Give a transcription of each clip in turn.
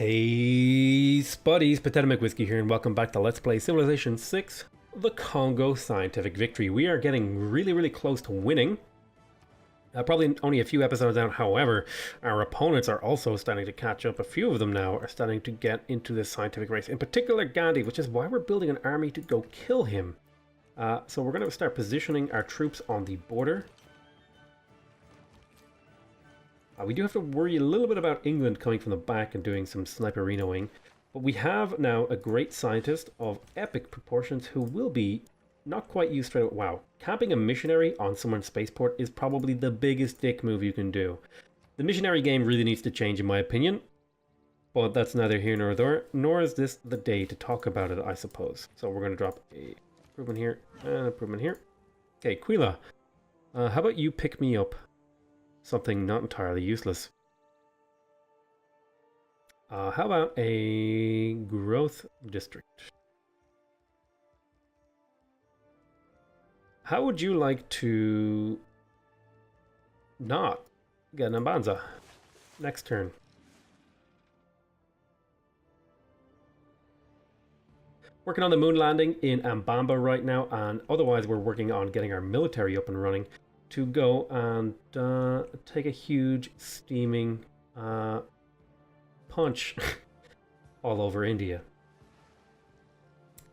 Hey Spuddies, PotatoMcWhiskey here, and welcome back to Let's Play Civilization 6, the Congo Scientific Victory. We are getting really close to winning. Probably only a few episodes out, however, our opponents are also starting to catch up. A few of them now are starting to get into this scientific race, in particular Gandhi, which is why we're building an army to go kill him. So we're going to start positioning our troops on the border. We do have to worry a little bit about England coming from the back and doing some sniperinoing, but we have now a great scientist of epic proportions who will be not quite used to it. Wow, camping a missionary on someone's spaceport is probably the biggest dick move you can do. The missionary game really needs to change in my opinion, but that's neither here nor there, nor is this the day to talk about it, I suppose. So we're going to drop a improvement here and improvement here. Okay, Quila, how about you pick me up something not entirely useless? How about a growth district? How would you like to not get an Mbanza next turn? Working on the moon landing in Mvemba right now, and otherwise we're working on getting our military up and running to go and take a huge steaming punch all over India.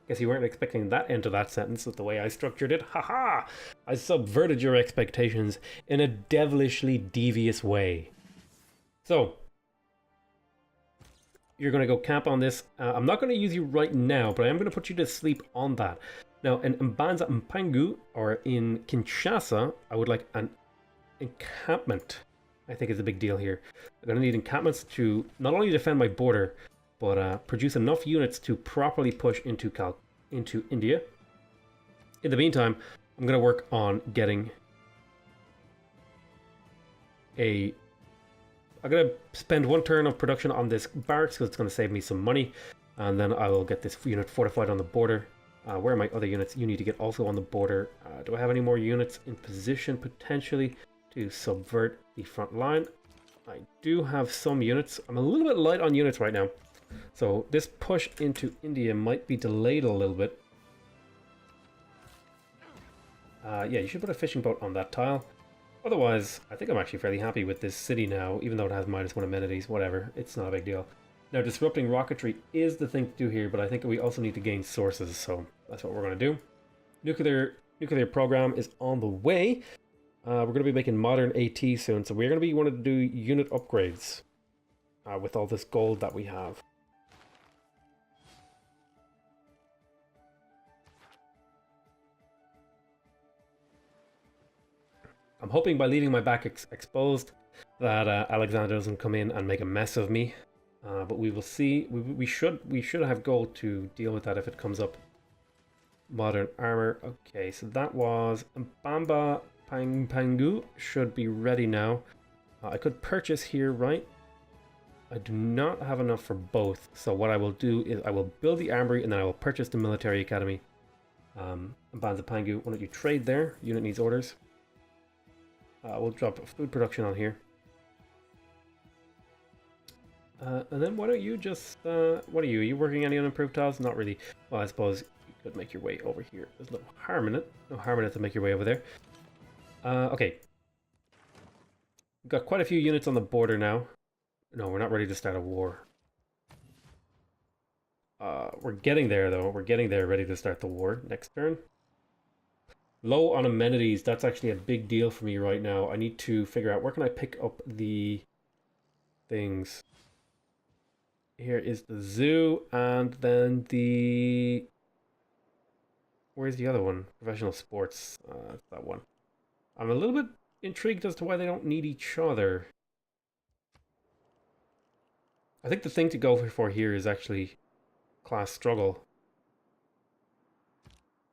Guess you weren't expecting that end to that sentence with the way I structured it. Haha! I subverted your expectations in a devilishly devious way. So, you're going to go camp on this. I'm not going to use you right now, but I am going to put you to sleep on that. Now, in Mbanza Mpangu, or in Kinshasa, I would like an encampment. I think is a big deal here. I'm going to need encampments to not only defend my border, but produce enough units to properly push into India. In the meantime, I'm going to work on getting I'm going to spend one turn of production on this barracks because it's going to save me some money. And then I will get this unit fortified on the border. Where are my other units? You need to get also on the border. Do I have any more units in position potentially to subvert the front line? I do have some units. I'm a little bit light on units right now. So this push into India might be delayed a little bit. Yeah, you should put a fishing boat on that tile. Otherwise, I think I'm actually fairly happy with this city now, even though it has -1 amenities, whatever. It's not a big deal. Now, disrupting rocketry is the thing to do here, but I think we also need to gain sources, so that's what we're going to do. Nuclear program is on the way. We're going to be making modern AT soon, so we're going to be wanting to do unit upgrades with all this gold that we have. I'm hoping by leaving my back exposed that Alexander doesn't come in and make a mess of me. But we will see. We should have gold to deal with that if it comes up. Modern armor. Okay, so that was Mvemba Pangu should be ready now. I could purchase here, right? I do not have enough for both. So what I will do is I will build the armory and then I will purchase the military academy. Mvemba Pangu, why don't you trade there? Unit needs orders. We'll drop food production on here. And then why don't you just, what are you working any unimproved tiles? Not really. Well, I suppose you could make your way over here. There's no harm in it. No harm in it to make your way over there. Okay. We've got quite a few units on the border now. No, we're not ready to start a war. We're getting there though. We're getting there, ready to start the war next turn. Low on amenities. That's actually a big deal for me right now. I need to figure out where can I pick up the things. Here is the zoo, and then the... Where's the other one? Professional sports. That's that one. I'm a little bit intrigued as to why they don't need each other. I think the thing to go for here is actually class struggle.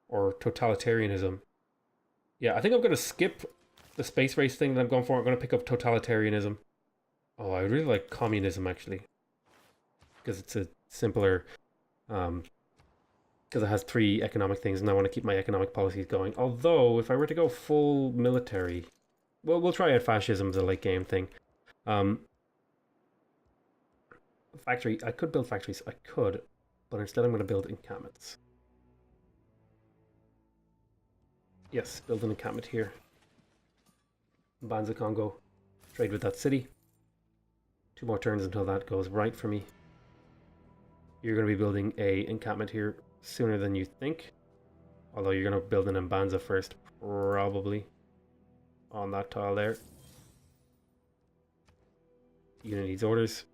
Or totalitarianism. Yeah, I think I'm going to skip the space race thing that I'm going for. I'm going to pick up totalitarianism. Oh, I really like communism, actually. Because it's a simpler, because it has 3 economic things, and I want to keep my economic policies going. Although, if I were to go full military, well, we'll try out fascism as a late game thing. factory. I could build factories. I could, but instead I'm going to build encampments. Yes, build an encampment here. Deity Kongo. Trade with that city. 2 more turns until that goes right for me. You're going to be building a encampment here sooner than you think. Although you're going to build an Mvemba first, probably. On that tile there. Unit needs orders.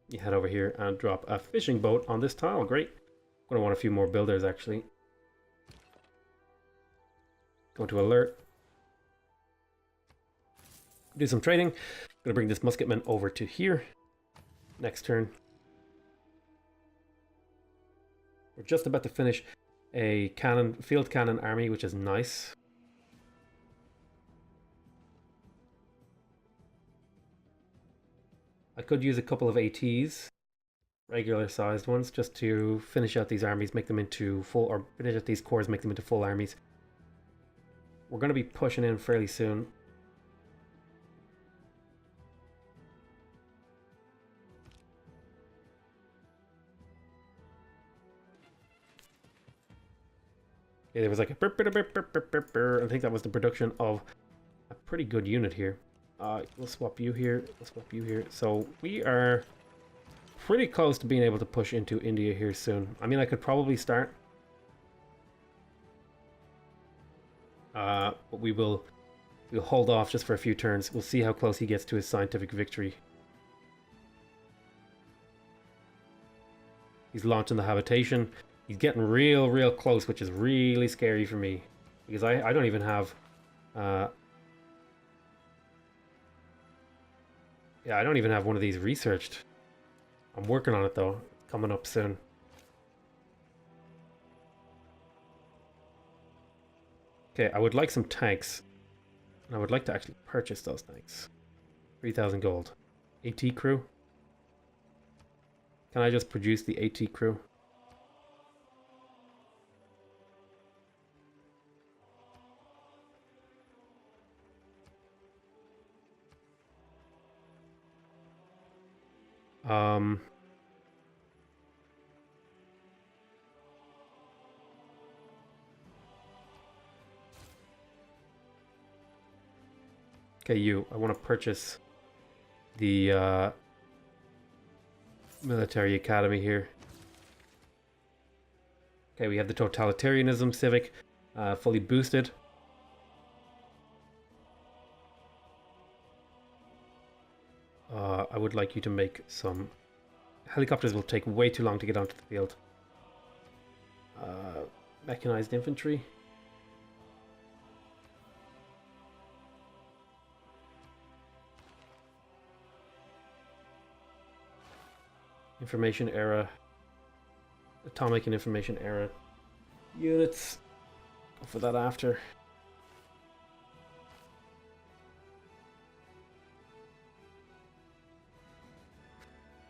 You head over here and drop a fishing boat on this tile. Great. I'm going to want a few more builders, actually. Go to alert. Do some trading. I'm going to bring this musketman over to here. Next turn. We're just about to finish a field cannon army, which is nice. I could use a couple of ATs, regular sized ones, just to finish out these armies, make them into full, or finish out these cores, make them into full armies. We're going to be pushing in fairly soon. Yeah, there was like a burp, burp, burp, burp, burp, burp, burp. I think that was the production of a pretty good unit here. We'll swap you here. We'll swap you here. So we are pretty close to being able to push into India here soon. I mean, I could probably start. But we'll hold off just for a few turns. We'll see how close he gets to his scientific victory. He's launching the habitation. He's getting real close, which is really scary for me. Because I don't even have... yeah, I don't even have one of these researched. I'm working on it, though. It's coming up soon. Okay, I would like some tanks. And I would like to actually purchase those tanks. 3,000 gold. AT crew? Can I just produce the AT crew? Okay, I want to purchase the military academy here. Okay, we have the totalitarianism civic fully boosted. I would like you to make some... Helicopters will take way too long to get onto the field. Mechanized infantry. Information era. Atomic and information era units. Go for that after.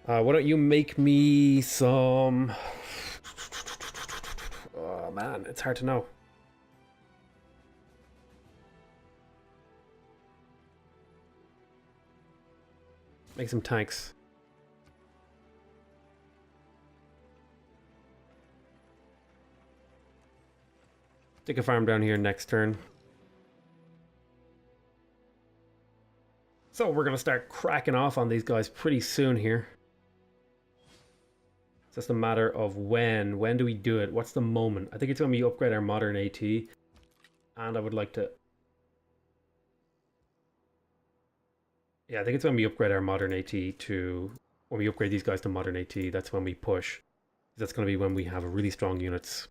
Why don't you make me some... Oh man, it's hard to know. Make some tanks. Stick a farm down here next turn. So we're going to start cracking off on these guys pretty soon here. It's just a matter of when. When do we do it? What's the moment? I think it's when we upgrade our modern AT. And I would like to... Yeah, I think it's when we upgrade our modern AT to... When we upgrade these guys to modern AT, that's when we push. That's going to be when we have really strong units.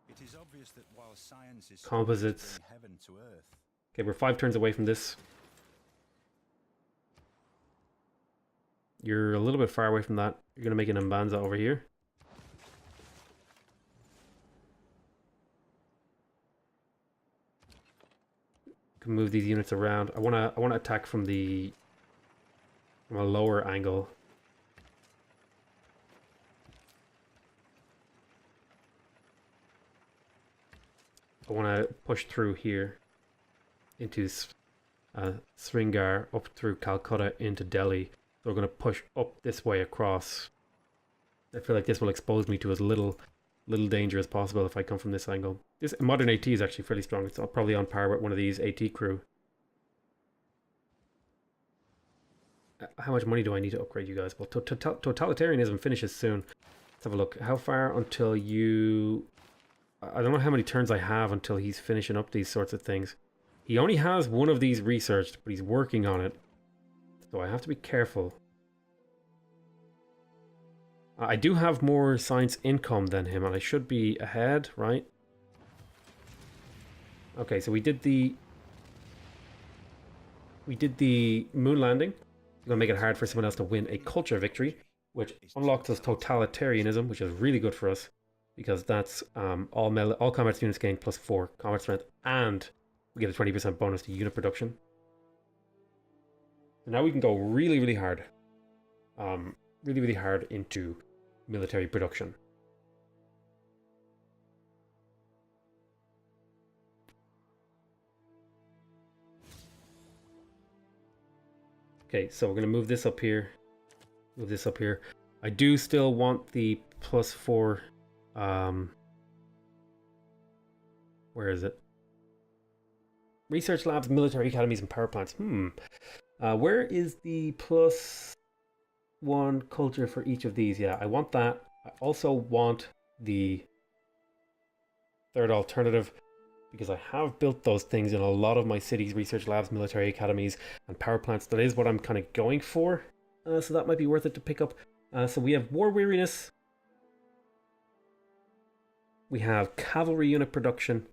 It is obvious that while science is composites. Heaven to earth. Okay, we're 5 turns away from this. You're a little bit far away from that. You're going to make an Mvemba over here. Can move these units around. I want to attack from a lower angle. I want to push through here into Srinagar up through Calcutta into Delhi. So we're going to push up this way across. I feel like this will expose me to as little danger as possible if I come from this angle. This modern AT is actually fairly strong. It's probably on par with one of these AT crew. How much money do I need to upgrade you guys? Well, totalitarianism finishes soon. Let's have a look. How far until you... I don't know how many turns I have until he's finishing up these sorts of things. He only has one of these researched, but he's working on it. So I have to be careful. I do have more science income than him, and I should be ahead, right? Okay, so we did the moon landing. It's going to make it hard for someone else to win a culture victory, which unlocks us totalitarianism, which is really good for us, because that's all combat units gain +4 combat strength, and we get a 20% bonus to unit production. So now we can go really, really hard. Really, really hard into military production. Okay, so we're going to move this up here. Move this up here. I do still want the +4. Where is it? Research labs, military academies, and power plants. Where is the +1 culture for each of these? Yeah, I want that. I also want the third alternative, because I have built those things in a lot of my cities, research labs, military academies, and power plants. That is what I'm kind of going for. So that might be worth it to pick up. So we have war weariness. We have cavalry unit production.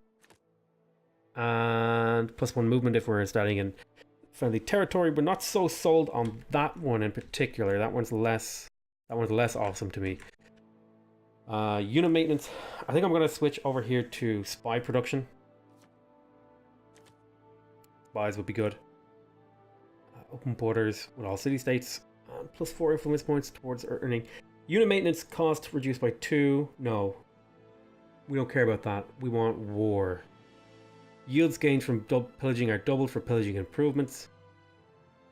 And +1 movement if we're starting in friendly territory. We're not so sold on that one in particular. That one's less awesome to me. Unit maintenance. I think I'm going to switch over here to spy production. Spies would be good. Open borders with all city-states. +4 influence points towards earning. Unit maintenance cost reduced by 2. No. We don't care about that. We want war. Yields gained from pillaging are doubled for pillaging improvements.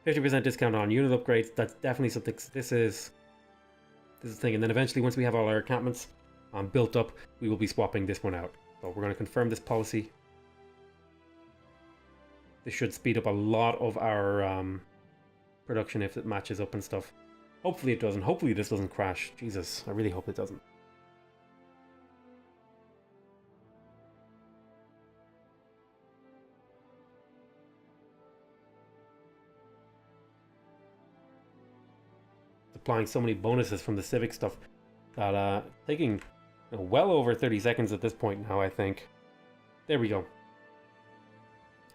50% discount on unit upgrades. That's definitely something. This is the thing. And then eventually, once we have all our encampments built up, we will be swapping this one out. So we're going to confirm this policy. This should speed up a lot of our production if it matches up and stuff. Hopefully it doesn't. Hopefully this doesn't crash. Jesus, I really hope it doesn't. Applying so many bonuses from the civic stuff that taking well over 30 seconds at this point now, I think. There we go.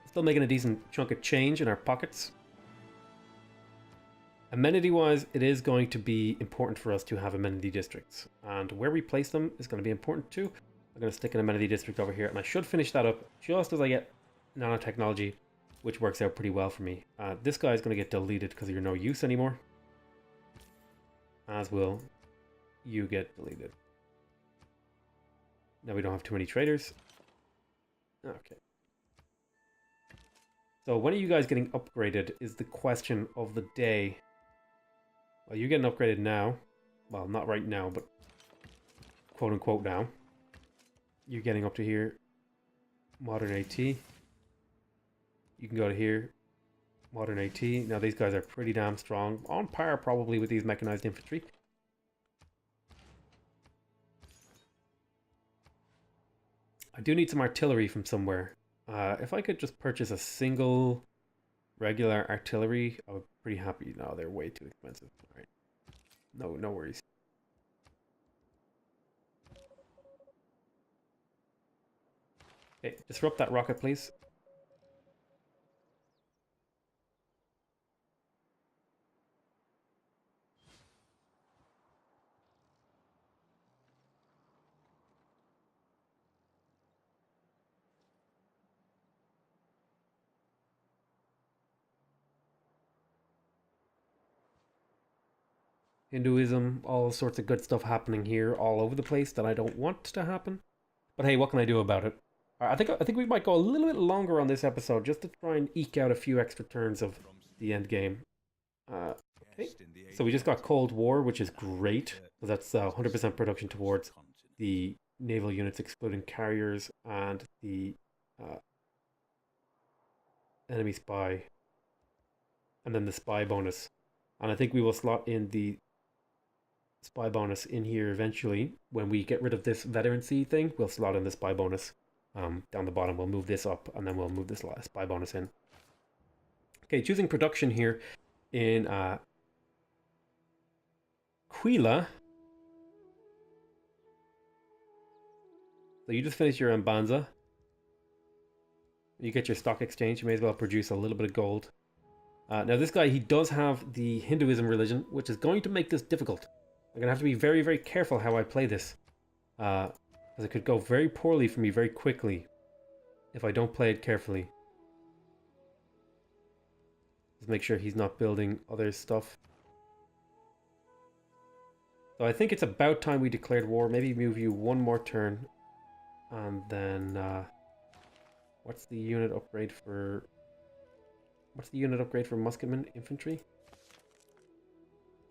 Still making a decent chunk of change in our pockets. Amenity wise, it is going to be important for us to have amenity districts, and where we place them is going to be important too. I'm going to stick an amenity district over here, and I should finish that up just as I get nanotechnology, which works out pretty well for me. This guy is going to get deleted because you're no use anymore. As will you get deleted. Now we don't have too many traders. Okay. So when are you guys getting upgraded is the question of the day. Well, you're getting upgraded now. Well, not right now, but quote unquote now. You're getting up to here. Modern AT. You can go to here. Modern AT. Now these guys are pretty damn strong. On par probably with these mechanized infantry. I do need some artillery from somewhere. If I could just purchase a single regular artillery, I would be pretty happy. No, they're way too expensive. All right. No worries. Okay, disrupt that rocket, please. Hinduism, all sorts of good stuff happening here all over the place that I don't want to happen. But hey, what can I do about it? I think we might go a little bit longer on this episode just to try and eke out a few extra turns of the end game. Okay. So we just got Cold War, which is great. So that's 100% production towards the naval units, excluding carriers and the enemy spy, and then the spy bonus. And I think we will slot in the spy bonus in here eventually. When we get rid of this veterancy thing, we'll slot in the spy bonus. Down the bottom, we'll move this up, and then we'll move this spy bonus in. Okay, choosing production here in Quila. So you just finished your Mbanza. You get your stock exchange. You may as well produce a little bit of gold. Now this guy, he does have the Hinduism religion, which is going to make this difficult. I'm going to have to be very, very careful how I play this. Because it could go very poorly for me very quickly if I don't play it carefully. Just make sure he's not building other stuff. So I think it's about time we declared war. Maybe move you one more turn. And then... what's the unit upgrade for... What's the unit upgrade for musketmen infantry?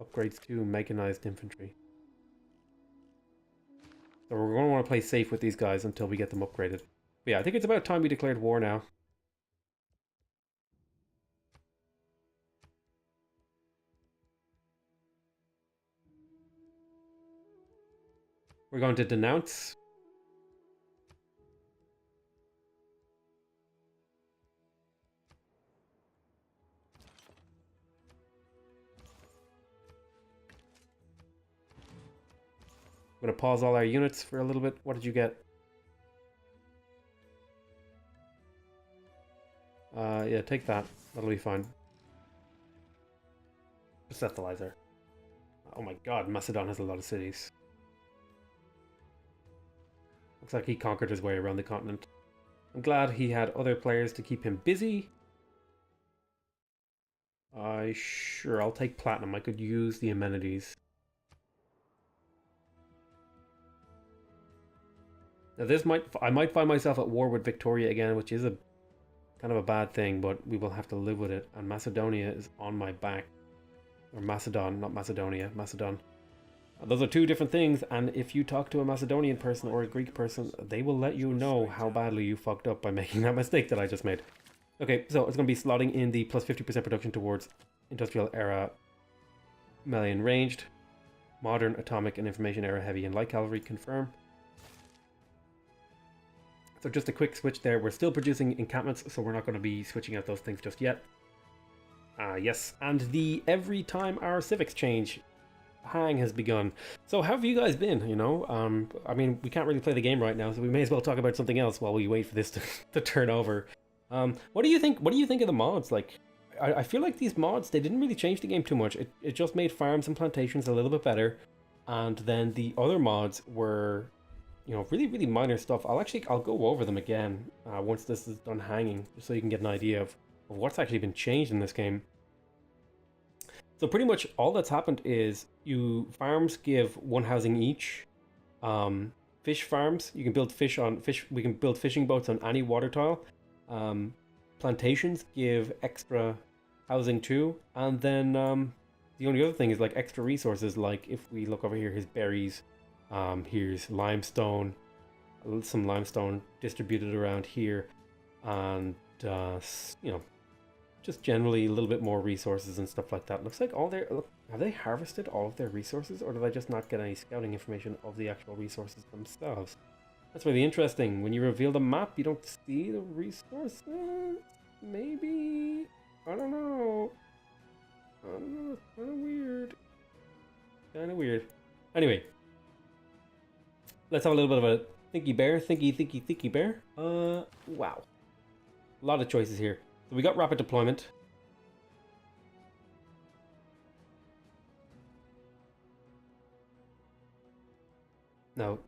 Upgrades to mechanized infantry. So we're going to want to play safe with these guys until we get them upgraded. But yeah, I think it's about time we declared war now. We're going to denounce. I'm going to pause all our units for a little bit. What did you get? Yeah, take that. That'll be fine. Perceptualizer. Oh my god, Macedon has a lot of cities. Looks like he conquered his way around the continent. I'm glad he had other players to keep him busy. Sure, I'll take platinum. I could use the amenities. Now this I might find myself at war with Victoria again, which is a kind of a bad thing, but we will have to live with it. And Macedonia is on my back. Or Macedon, not Macedonia, Macedon. Those are two different things, and if you talk to a Macedonian person or a Greek person, they will let you know how badly you fucked up by making that mistake that I just made. Okay, so it's going to be slotting in the plus 50% production towards industrial era melee and ranged, modern atomic and information era heavy and light cavalry, confirm. So just a quick switch there. We're still producing encampments, so we're not going to be switching out those things just yet. Yes, and the every time our civics change hang has begun. So how have you guys been, you know? I mean, we can't really play the game right now, so we may as well talk about something else while we wait for this to turn over. What do you think? What do you think of the mods? Like, I feel like these mods, they didn't really change the game too much. It just made farms and plantations a little bit better, and then the other mods were, you know, really, really minor stuff. I'll go over them again once this is done hanging, just so you can get an idea of what's actually been changed in this game. So pretty much all that's happened is farms give one housing each. Fish farms, you can build we can build fishing boats on any water tile. Plantations give extra housing too. And then the only other thing is like extra resources, like if we look over here, here's berries, here's limestone, some limestone distributed around here, and you know, just generally a little bit more resources and stuff like that. Looks like have they harvested all of their resources, or did I just not get any scouting information of the actual resources themselves? That's really interesting. When you reveal the map, you don't see the resources? Maybe? I don't know. It's kind of weird. Kind of weird. Anyway. Let's have a little bit of a thinky bear. Thinky bear. Wow. A lot of choices here. So we got rapid deployment. Now,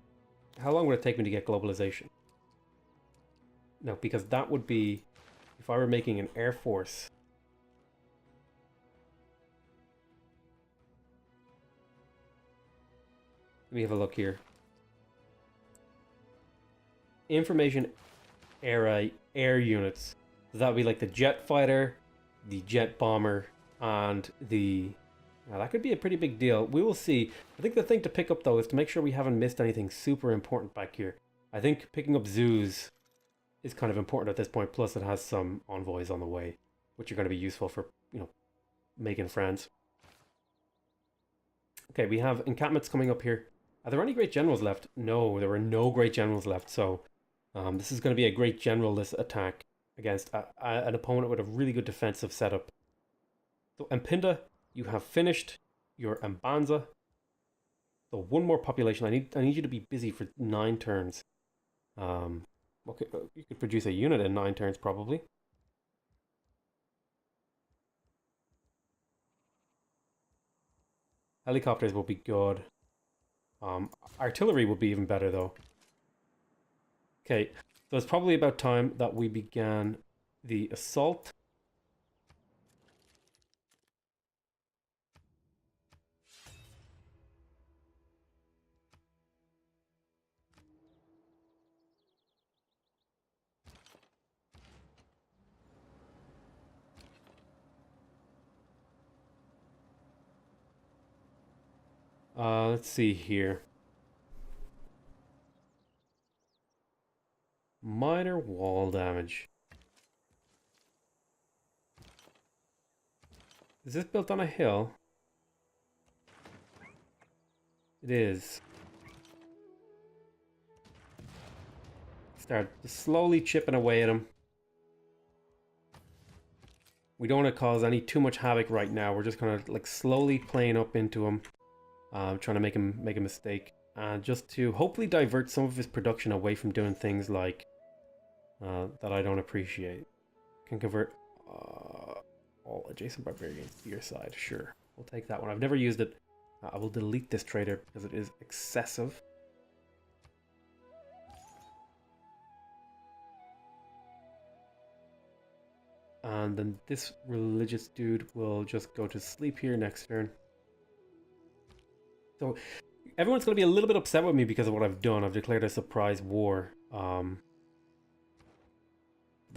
how long would it take me to get globalization? No, because that would be if I were making an air force. Let me have a look here. Information era air units. So that would be like the jet fighter, the jet bomber, and the... Now that could be a pretty big deal. We will see. I think the thing to pick up though is to make sure we haven't missed anything super important back here. I think picking up zoos is kind of important at this point. Plus it has some envoys on the way, which are going to be useful for, you know, making friends. Okay, we have encampments coming up here. Are there any great generals left? No, there were no great generals left. So this is going to be a great general-less attack against an opponent with a really good defensive setup. So Mpinda, you have finished your Mbanza. So one more population. I need you to be busy for 9 turns. Okay, you could produce a unit in 9 turns probably. Helicopters will be good. Artillery will be even better though. Okay, so it's probably about time that we began the assault. Let's see here. Minor wall damage. Is this built on a hill? It is. Start slowly chipping away at him. We don't want to cause too much havoc right now. We're just kind of like slowly playing up into him. Trying to make him make a mistake. Just to hopefully divert some of his production away from doing things like that I don't appreciate. Can convert all adjacent barbarians to your side. Sure, we'll take that one. I've never used it. I will delete this trader because it is excessive. And then this religious dude will just go to sleep here next turn. So everyone's going to be a little bit upset with me because of what I've done. I've declared a surprise war. The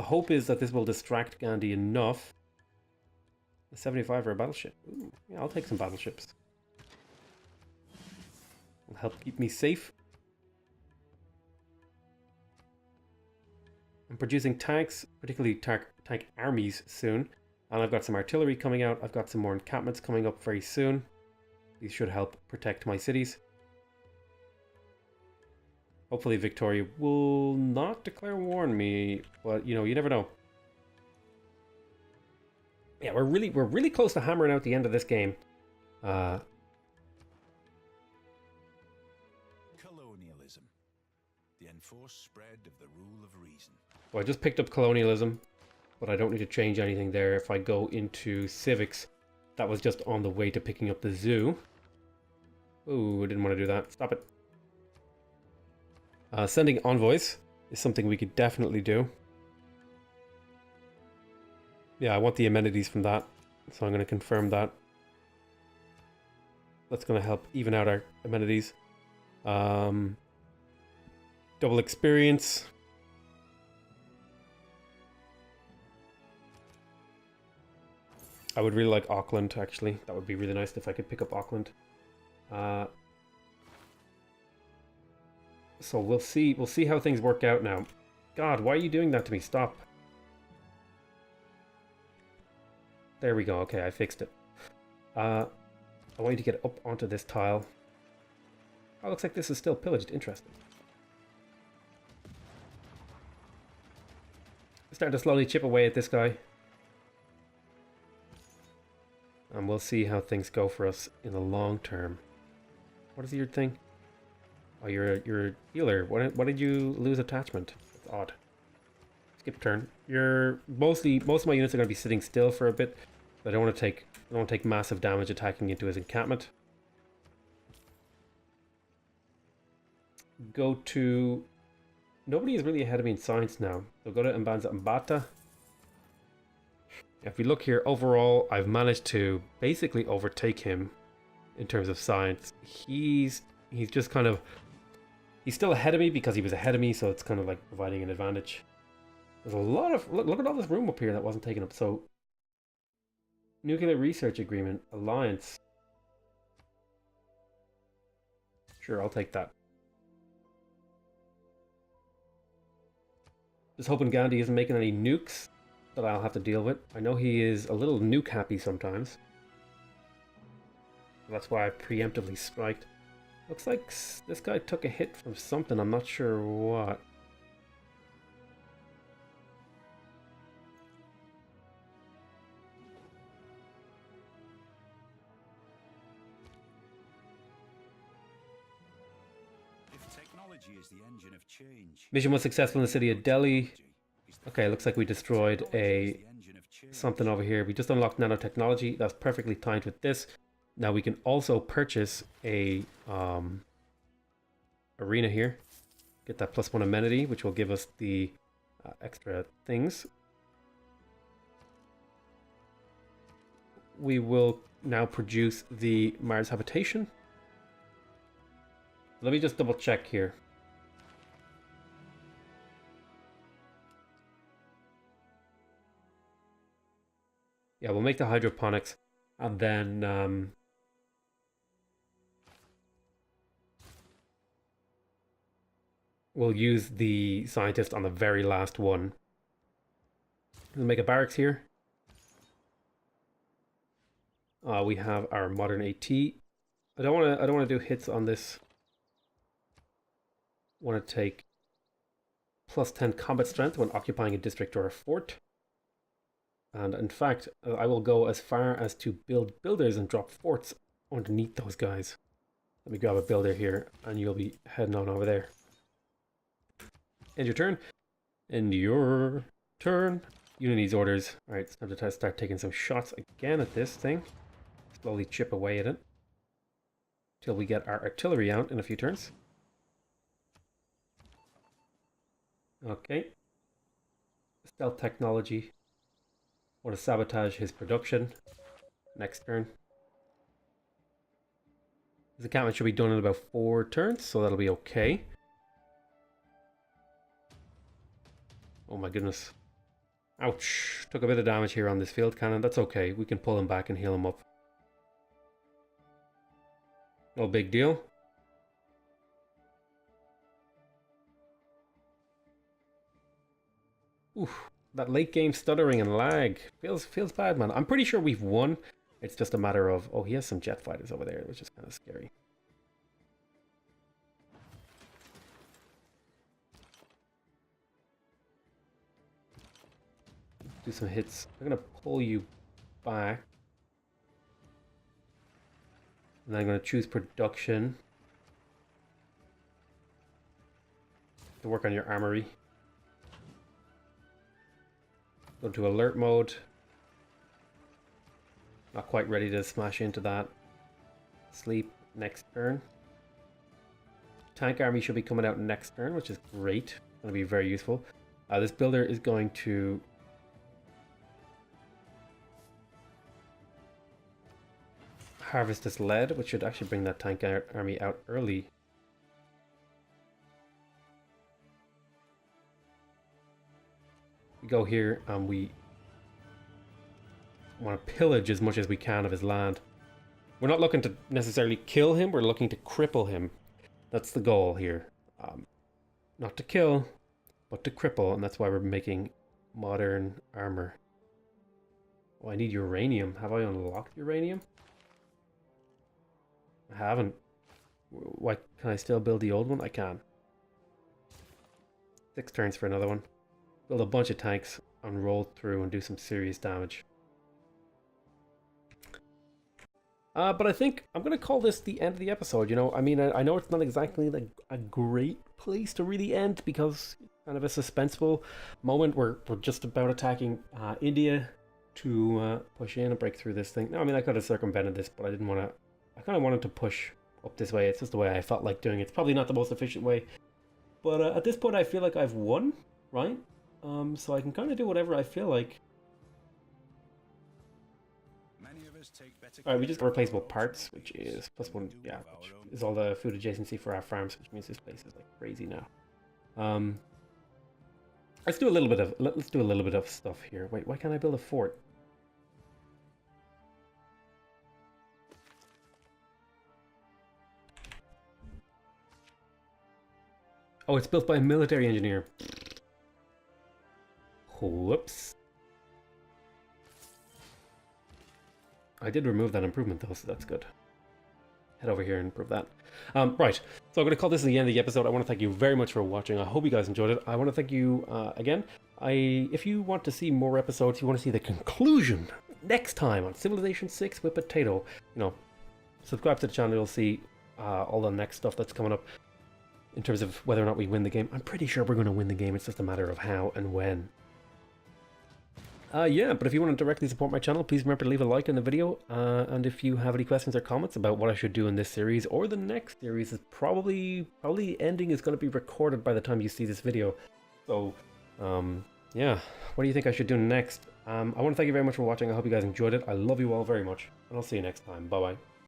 hope is that this will distract Gandhi enough. A 75 for a battleship. Ooh, yeah, I'll take some battleships. Will help keep me safe. I'm producing tanks, particularly tank armies soon. And I've got some artillery coming out. I've got some more encampments coming up very soon. These should help protect my cities. Hopefully Victoria will not declare war on me, but you know, you never know. Yeah, we're really close to hammering out the end of this game. Colonialism. The enforced spread of the rule of reason. Well, I just picked up colonialism, but I don't need to change anything there. If I go into civics, that was just on the way to picking up the zoo. Ooh, I didn't want to do that. Stop it. Sending envoys is something we could definitely do. Yeah, I want the amenities from that, so I'm going to confirm that. That's going to help even out our amenities. Double experience. I would really like Auckland, actually. That would be really nice if I could pick up Auckland. So we'll see how things work out now. God, why are you doing that to me? Stop. There we go. Okay, I fixed it. I want you to get up onto this tile. Oh, looks like this is still pillaged. Interesting. Starting to slowly chip away at this guy. And we'll see how things go for us in the long term. What is your thing? Oh, you're a healer. What did you lose attachment? That's odd. Skip turn. Most of my units are going to be sitting still for a bit. I don't want to take massive damage attacking into his encampment. Go to... Nobody is really ahead of me in science now. So go to Mbanza Mbata. If we look here, overall, I've managed to basically overtake him in terms of science. He's just kind of... He's still ahead of me because he was ahead of me, so it's kind of like providing an advantage. There's a lot of... Look at all this room up here that wasn't taken up. So, nuclear research agreement, alliance. Sure, I'll take that. Just hoping Gandhi isn't making any nukes that I'll have to deal with. I know he is a little nuke happy sometimes. That's why I preemptively striked. Looks like this guy took a hit from something, I'm not sure what. Is the engine of change. Mission was successful in the city of Delhi. Okay, looks like we destroyed something over here. We just unlocked nanotechnology. That's perfectly timed with this. Now we can also purchase a arena here. Get that +1 amenity, which will give us the extra things. We will now produce the Mars habitation. Let me just double check here. Yeah, we'll make the hydroponics, and then we'll use the scientist on the very last one. We'll make a barracks here. We have our modern AT. I don't want to do hits on this. Want to take +10 combat strength when occupying a district or a fort. And in fact, I will go as far as to build builders and drop forts underneath those guys. Let me grab a builder here, and you'll be heading on over there. End your turn. End your turn. Unit needs orders. Alright, it's time to start taking some shots again at this thing. Slowly chip away at it. Till we get our artillery out in a few turns. Okay. Stealth technology. Want to sabotage his production. Next turn. This encampment should be done in about 4 turns, so that'll be okay. Oh my goodness. Ouch. Took a bit of damage here on this field cannon. That's okay. We can pull him back and heal him up. No big deal. Oof. That late game stuttering and lag feels bad, man. I'm pretty sure we've won. It's just a matter of, oh, he has some jet fighters over there, which is kind of scary. Do some hits. I'm gonna pull you back, and then I'm gonna choose production to work on your armory. Go to alert mode. Not quite ready to smash into that. Sleep next turn. Tank army should be coming out next turn, which is great. Going to be very useful. This builder is going to harvest this lead, which should actually bring that tank army out early. We go here and we want to pillage as much as we can of his land. We're not looking to necessarily kill him, we're looking to cripple him. That's the goal here. Not to kill, but to cripple, and that's why we're making modern armor. Oh, I need uranium. Have I unlocked uranium? I haven't. Why can I still build the old one? I can. 6 turns for another one. Build a bunch of tanks and roll through and do some serious damage. But I think I'm going to call this the end of the episode, you know. I mean, I know it's not exactly like a great place to really end because it's kind of a suspenseful moment. We're just about attacking India to push in and break through this thing. No, I mean, I could have circumvented this, but I didn't want to. I kind of wanted to push up this way. It's just the way I felt like doing it. It's probably not the most efficient way. But at this point, I feel like I've won, right? So I can kind of do whatever I feel like. Alright, we just have replaceable parts, which is +1, yeah, which is all the food adjacency for our farms, which means this place is like crazy now. Let's do a little bit of stuff here. Wait, why can't I build a fort? Oh, it's built by a military engineer. Whoops. I did remove that improvement though, so that's good. Head over here and improve that. Right, so I'm going to call this the end of the episode. I want to thank you very much for watching. I hope you guys enjoyed it. I want to thank you again. If you want to see more episodes, if you want to see the conclusion next time on Civilization 6 with Potato, you know, subscribe to the channel. You'll see all the next stuff that's coming up in terms of whether or not we win the game. I'm pretty sure we're going to win the game. It's just a matter of how and when. Yeah, but if you want to directly support my channel, please remember to leave a like on the video. And if you have any questions or comments about what I should do in this series or the next series, is probably ending is going to be recorded by the time you see this video. So, yeah, what do you think I should do next? I want to thank you very much for watching. I hope you guys enjoyed it. I love you all very much, and I'll see you next time. Bye-bye.